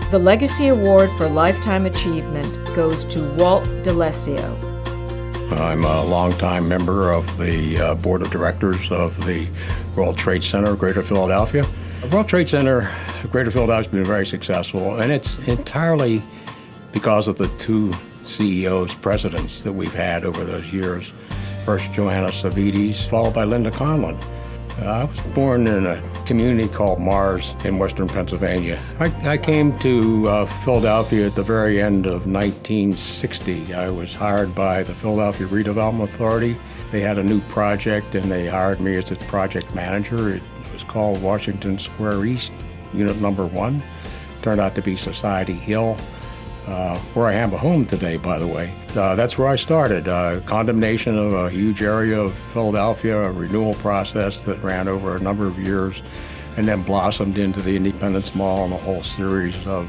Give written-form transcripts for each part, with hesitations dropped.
The Legacy Award for Lifetime Achievement goes to Walt DeLessio. I'm a longtime member of the board of directors of the World Trade Center of Greater Philadelphia. The World Trade Center of Greater Philadelphia has been very successful, and it's entirely because of the two CEOs, presidents that we've had over those years. First, Joanna Savides, followed by Linda Conlon. I was born in a community called Mars in western Pennsylvania. I came to Philadelphia at the very end of 1960. I was hired by the Philadelphia Redevelopment Authority. They had a new project and they hired me as its project manager. It was called Washington Square East, Unit Number 1. Turned out to be Society Hill, where I have a home today, by the way. That's where I started. Condemnation of a huge area of Philadelphia, a renewal process that ran over a number of years, and then blossomed into the Independence Mall and a whole series of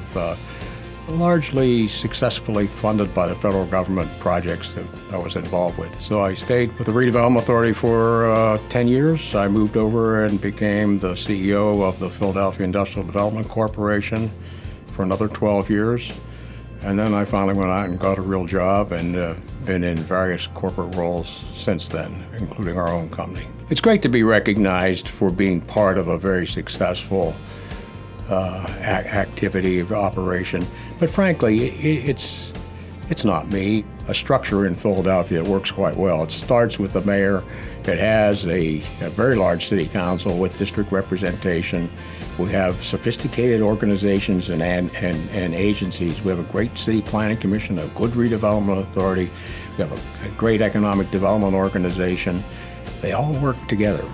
largely successfully funded by the federal government projects that I was involved with. So I stayed with the Redevelopment Authority for 10 years. I moved over and became the CEO of the Philadelphia Industrial Development Corporation for another 12 years. And then I finally went out and got a real job and been in various corporate roles since then, including our own company. It's great to be recognized for being part of a very successful activity of operation, but frankly, it's not me. A structure in Philadelphia works quite well. It starts with the mayor. It has a very large city council with district representation. We have sophisticated organizations and agencies. We have a great city planning commission, a good redevelopment authority. We have a great economic development organization. They all work together.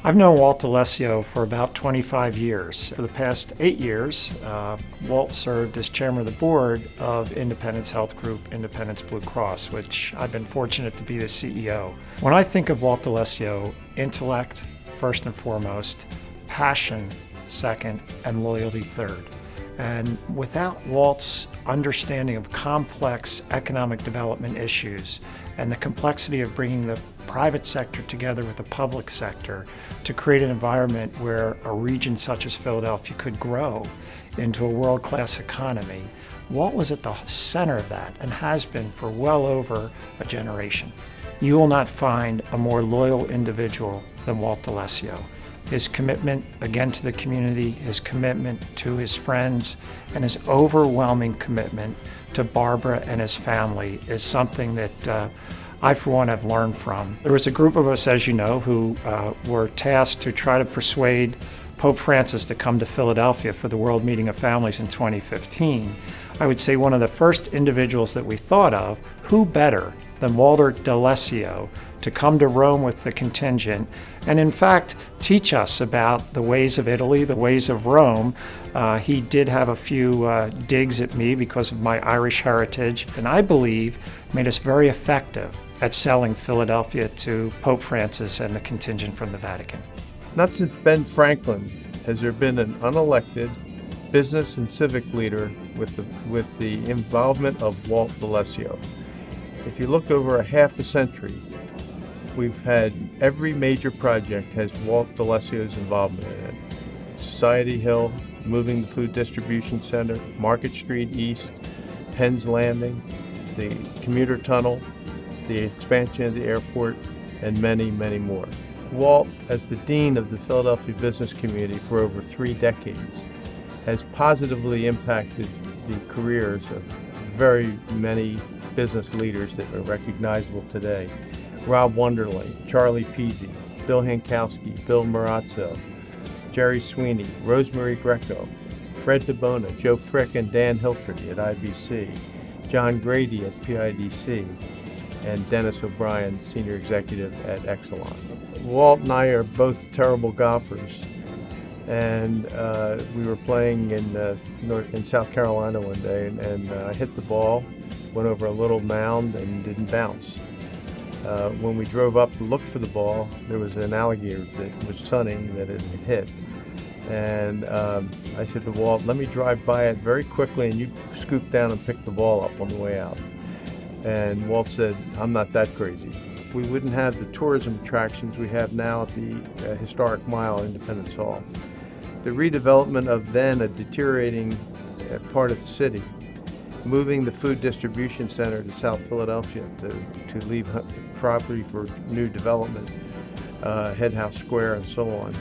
I've known Walt DeLessio for about 25 years. For the past 8 years, Walt served as chairman of the board of Independence Health Group, Independence Blue Cross, which I've been fortunate to be the CEO. When I think of Walt DeLessio, intellect first and foremost, passion second, and loyalty third. And without Walt's understanding of complex economic development issues and the complexity of bringing the private sector together with the public sector to create an environment where a region such as Philadelphia could grow into a world-class economy, Walt was at the center of that and has been for well over a generation. You will not find a more loyal individual than Walt DeLessio. His commitment, again, to the community, his commitment to his friends, and his overwhelming commitment to Barbara and his family is something that I, for one, have learned from. There was a group of us, as you know, who were tasked to try to persuade Pope Francis to come to Philadelphia for the World Meeting of Families in 2015. I would say one of the first individuals that we thought of, who better than Walter DeLessio to come to Rome with the contingent and in fact teach us about the ways of Italy, the ways of Rome. He did have a few digs at me because of my Irish heritage, and I believe made us very effective at selling Philadelphia to Pope Francis and the contingent from the Vatican. Not since Ben Franklin has there been an unelected business and civic leader with the involvement of Walt DeLessio. If you look over a half a century, we've had every major project has Walt DeLessio's involvement in it. Society Hill, moving the food distribution center, Market Street East, Penn's Landing, the commuter tunnel, the expansion of the airport, and many, many more. Walt, as the dean of the Philadelphia business community for over 3 decades, has positively impacted the careers of very many business leaders that are recognizable today. Rob Wonderly, Charlie Peasy, Bill Hankowski, Bill Marazzo, Jerry Sweeney, Rosemary Greco, Fred DeBona, Joe Frick and Dan Hilferty at IBC, John Grady at PIDC, and Dennis O'Brien, Senior Executive at Exelon. Walt and I are both terrible golfers, and we were playing in South Carolina one day, and I hit the ball, went over a little mound and didn't bounce. When we drove up to look for the ball, there was an alligator that was sunning that it had hit. And I said to Walt, let me drive by it very quickly and you scoop down and pick the ball up on the way out. And Walt said, I'm not that crazy. we wouldn't have the tourism attractions we have now at the historic mile Independence Hall. The redevelopment of then a deteriorating part of the city, moving the food distribution center to South Philadelphia to leave property for new development, Head House Square and so on,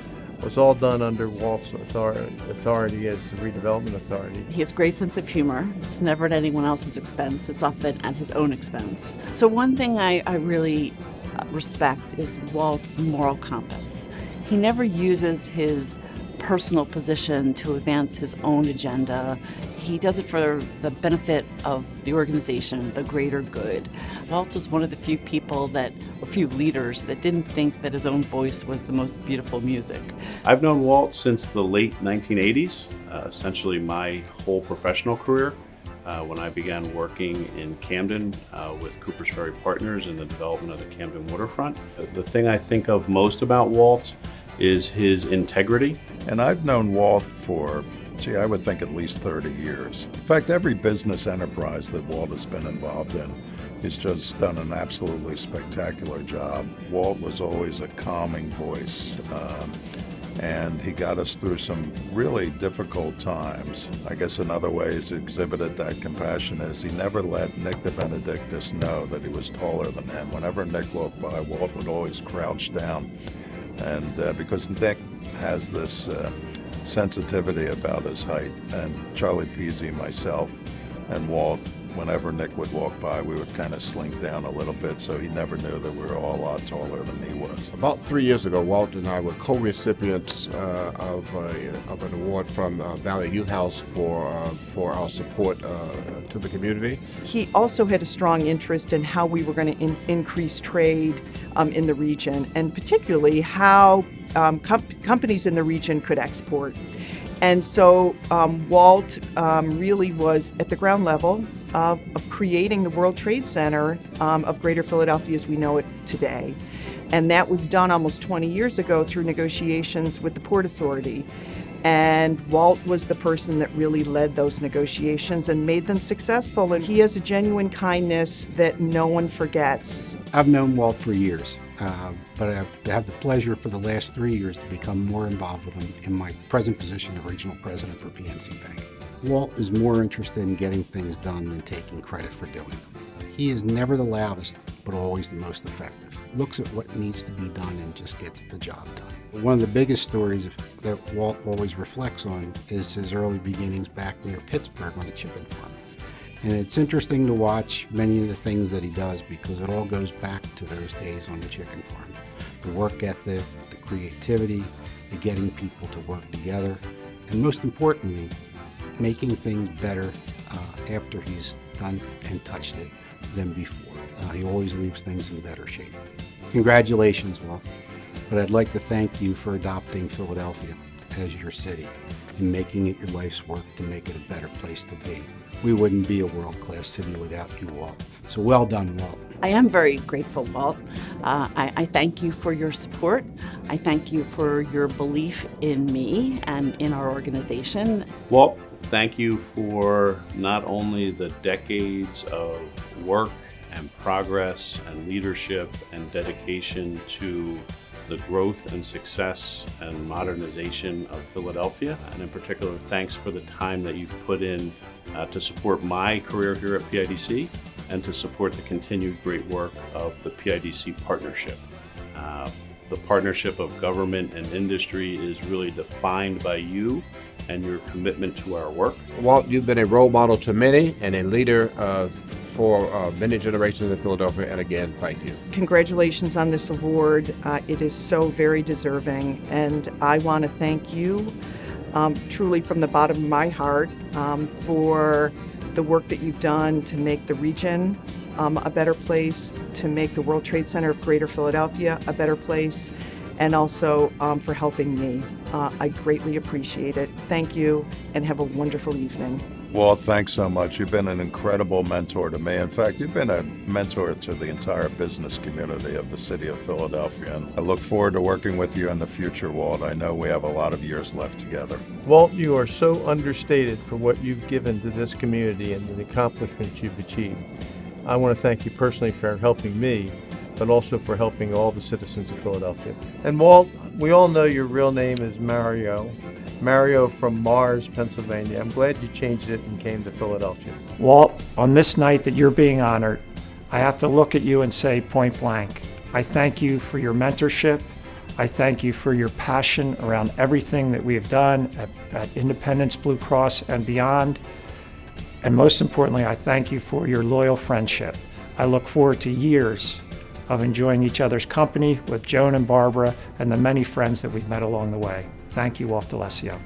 was all done under Walt's authority as the redevelopment authority. He has a great sense of humor. It's never at anyone else's expense. It's often at his own expense. So one thing I really respect is Walt's moral compass. He never uses his personal position to advance his own agenda. He does it for the benefit of the organization, the greater good. Walt was one of the few leaders that didn't think that his own voice was the most beautiful music. I've known Walt since the late 1980s, essentially my whole professional career. When I began working in Camden with Cooper's Ferry Partners in the development of the Camden waterfront. The thing I think of most about Walt is his integrity. And I've known Walt for, I would think at least 30 years. In fact, every business enterprise that Walt has been involved in, he's just done an absolutely spectacular job. Walt was always a calming voice, and he got us through some really difficult times. I guess another way he's exhibited that compassion is he never let Nick the Benedictus know that he was taller than him. Whenever Nick walked by, Walt would always crouch down. And because Nick has this sensitivity about his height, and Charlie Peasy, myself, and Walt, whenever Nick would walk by, we would kind of slink down a little bit so he never knew that we were all a lot taller than he was. About 3 years ago, Walt and I were co-recipients of an award from Valley Youth House for our support to the community. He also had a strong interest in how we were going to increase trade in the region, and particularly how companies in the region could export. And so Walt really was at the ground level of creating the World Trade Center of Greater Philadelphia as we know it today. And that was done almost 20 years ago through negotiations with the Port Authority. And Walt was the person that really led those negotiations and made them successful. And he has a genuine kindness that no one forgets. I've known Walt for years, but I've had the pleasure for the last 3 years to become more involved with him in my present position of regional president for PNC Bank. Walt is more interested in getting things done than taking credit for doing them. He is never the loudest, but always the most effective. Looks at what needs to be done and just gets the job done. One of the biggest stories that Walt always reflects on is his early beginnings back near Pittsburgh on a chicken farm. And it's interesting to watch many of the things that he does because it all goes back to those days on the chicken farm. The work ethic, the creativity, the getting people to work together, and most importantly, making things better after he's done and touched it than before. He always leaves things in better shape. Congratulations, Walt. But I'd like to thank you for adopting Philadelphia as your city and making it your life's work to make it a better place to be. We wouldn't be a world-class city without you, Walt. So well done, Walt. I am very grateful, Walt. I thank you for your support. I thank you for your belief in me and in our organization. Walt, thank you for not only the decades of work and progress and leadership and dedication to the growth and success and modernization of Philadelphia, and in particular, thanks for the time that you've put in to support my career here at PIDC and to support the continued great work of the PIDC partnership. The partnership of government and industry is really defined by you and your commitment to our work. Walt, you've been a role model to many and a leader for many generations in Philadelphia, and again, thank you. Congratulations on this award. It is so very deserving, and I want to thank you truly from the bottom of my heart for the work that you've done to make the region a better place, to make the World Trade Center of Greater Philadelphia a better place, and also for helping me. I greatly appreciate it. Thank you, and have a wonderful evening. Walt, thanks so much. You've been an incredible mentor to me. In fact, you've been a mentor to the entire business community of the city of Philadelphia. And I look forward to working with you in the future, Walt. I know we have a lot of years left together. Walt, you are so understated for what you've given to this community and the accomplishments you've achieved. I want to thank you personally for helping me but also for helping all the citizens of Philadelphia. And Walt, we all know your real name is Mario. Mario from Mars, Pennsylvania. I'm glad you changed it and came to Philadelphia. Walt, on this night that you're being honored, I have to look at you and say point blank, I thank you for your mentorship. I thank you for your passion around everything that we have done at Independence Blue Cross and beyond. And most importantly, I thank you for your loyal friendship. I look forward to years of enjoying each other's company with Joan and Barbara and the many friends that we've met along the way. Thank you, Walt D'Alessio.